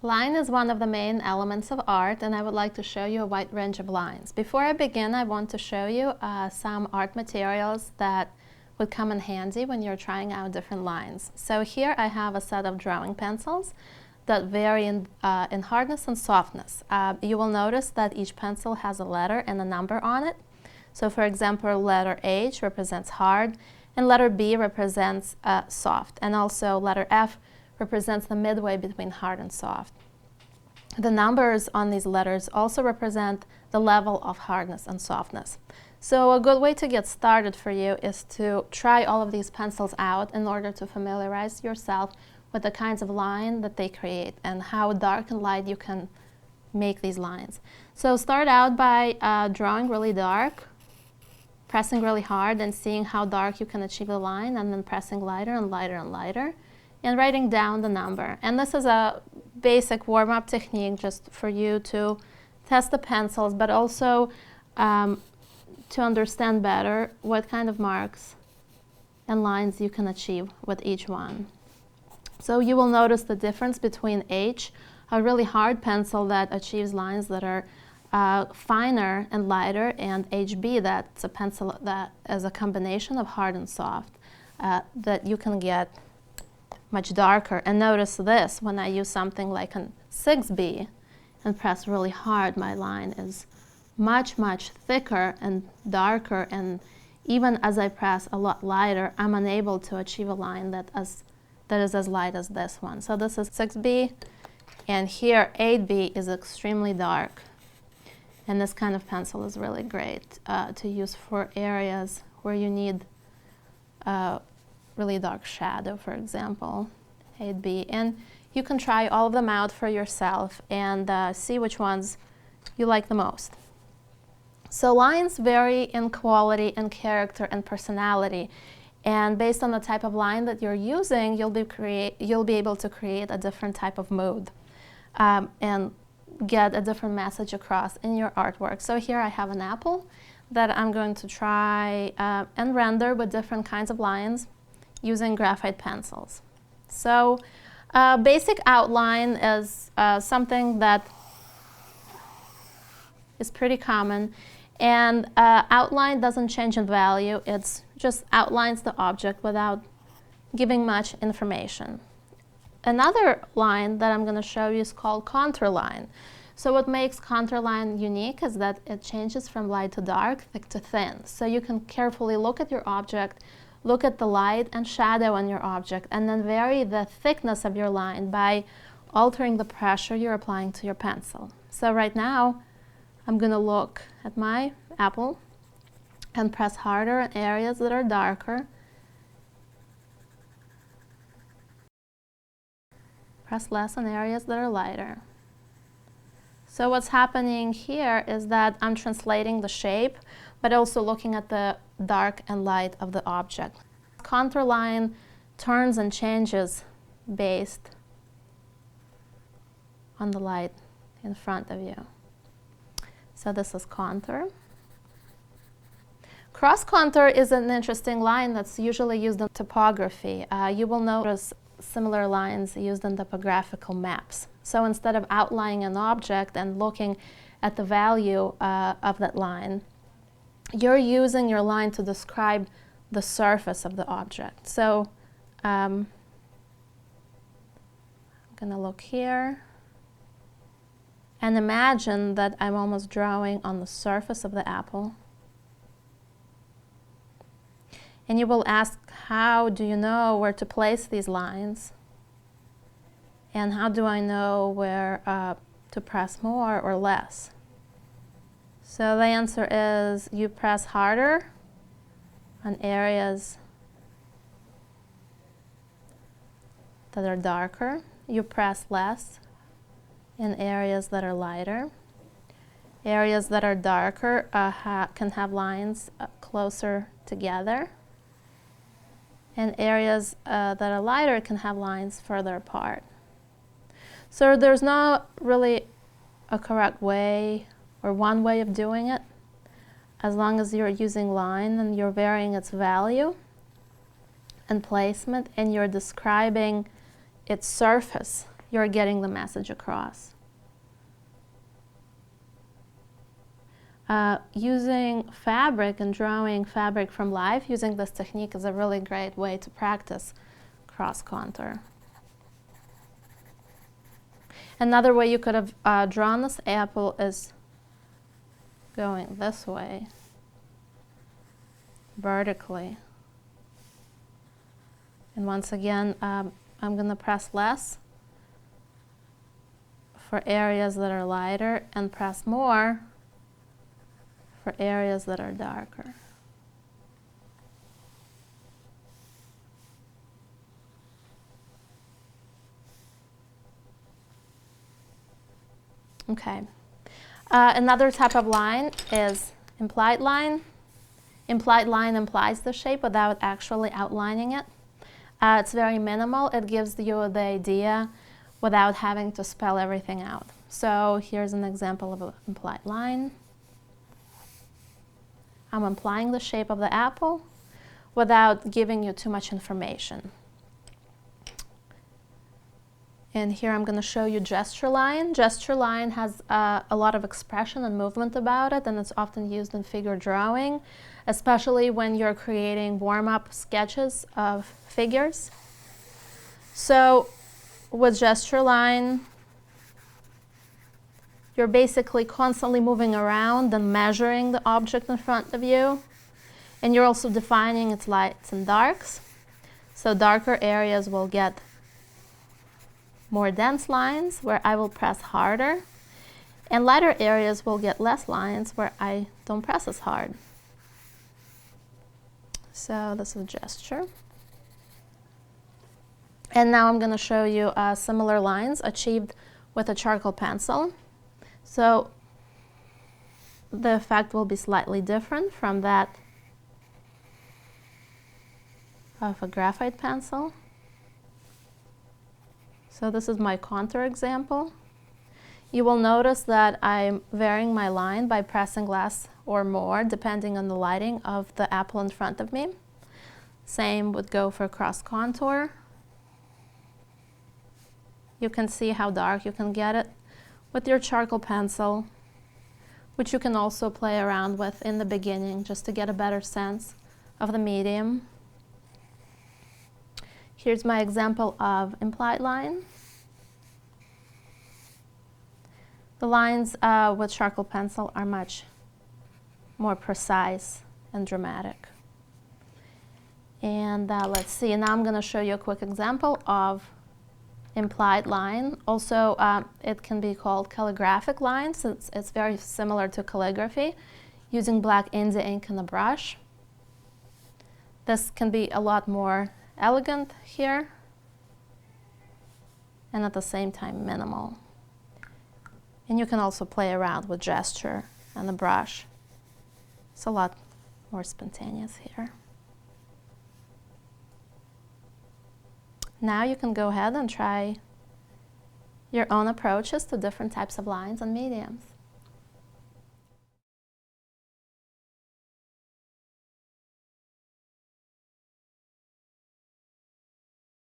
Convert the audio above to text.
Line is one of the main elements of art, and I would like to show you a wide range of lines. Before I begin, I want to show you some art materials that would come in handy when you're trying out different lines. So here I have a set of drawing pencils that vary in hardness and softness. You will notice that each pencil has a letter and a number on it. So for example, letter H represents hard, and letter B represents soft, and also letter F represents the midway between hard and soft. The numbers on these letters also represent the level of hardness and softness. So a good way to get started for you is to try all of these pencils out in order to familiarize yourself with the kinds of line that they create and how dark and light you can make these lines. So start out by drawing really dark, pressing really hard and seeing how dark you can achieve the line, and then pressing lighter and lighter and lighter, and writing down the number. And this is a basic warm-up technique just for you to test the pencils, but also to understand better what kind of marks and lines you can achieve with each one. So you will notice the difference between H, a really hard pencil that achieves lines that are finer and lighter, and HB, that's a pencil that is a combination of hard and soft, that you can get much darker. And notice this, when I use something like a 6B and press really hard, my line is much, much thicker and darker, and even as I press a lot lighter, I'm unable to achieve a line that is as light as this one. So this is 6B, and here 8B is extremely dark. And this kind of pencil is really great to use for areas where you need really dark shadow, for example, 8B. And you can try all of them out for yourself and see which ones you like the most. So lines vary in quality and character and personality. And based on the type of line that you're using, you'll be able to create a different type of mood and get a different message across in your artwork. So here I have an apple that I'm going to try and render with different kinds of lines using graphite pencils. So basic outline is something that is pretty common, and outline doesn't change in value. It's just outlines the object without giving much information. Another line that I'm going to show you is called contour line. So what makes contour line unique is that it changes from light to dark, thick to thin. So you can carefully look at your object, look at the light and shadow on your object, and then vary the thickness of your line by altering the pressure you're applying to your pencil. So right now, I'm going to look at my apple and press harder in areas that are darker. Press less on areas that are lighter. So what's happening here is that I'm translating the shape, but also looking at the dark and light of the object. Contour line turns and changes based on the light in front of you. So this is contour. Cross contour is an interesting line that's usually used in topography. You will notice similar lines used in topographical maps. So instead of outlining an object and looking at the value of that line, you're using your line to describe the surface of the object. So I'm going to look here and imagine that I'm almost drawing on the surface of the apple. And you will ask, how do you know where to place these lines? And how do I know where to press more or less? So the answer is you press harder on areas that are darker. You press less in areas that are lighter. Areas that are darker can have lines closer together. And areas that are lighter can have lines further apart. So there's not really a correct way or one way of doing it. As long as you're using line and you're varying its value and placement and you're describing its surface you're getting the message across. Using fabric and drawing fabric from life using this technique is a really great way to practice cross contour. Another way you could have drawn this apple is going this way, vertically. And once again, I'm going to press less for areas that are lighter and press more for areas that are darker. Okay. Another type of line is implied line. Implied line implies the shape without actually outlining it. It's very minimal. It gives you the idea without having to spell everything out. So here's an example of an implied line. I'm implying the shape of the apple without giving you too much information. And here I'm going to show you gesture line. Gesture line has a lot of expression and movement about it, and it's often used in figure drawing, especially when you're creating warm-up sketches of figures. So with gesture line, you're basically constantly moving around and measuring the object in front of you. And you're also defining its lights and darks. So darker areas will get more dense lines where I will press harder. And lighter areas will get less lines where I don't press as hard. So this is gesture. And now I'm going to show you similar lines achieved with a charcoal pencil. So the effect will be slightly different from that of a graphite pencil. So this is my contour example. You will notice that I'm varying my line by pressing less or more depending on the lighting of the apple in front of me. Same would go for cross contour. You can see how dark you can get it with your charcoal pencil, which you can also play around with in the beginning just to get a better sense of the medium. Here's my example of implied line. The lines with charcoal pencil are much more precise and dramatic. And let's see, now I'm going to show you a quick example of implied line. Also, it can be called calligraphic line since it's very similar to calligraphy, using black India ink and a brush. This can be a lot more elegant here and at the same time minimal. And you can also play around with gesture and the brush. It's a lot more spontaneous here. Now you can go ahead and try your own approaches to different types of lines and mediums.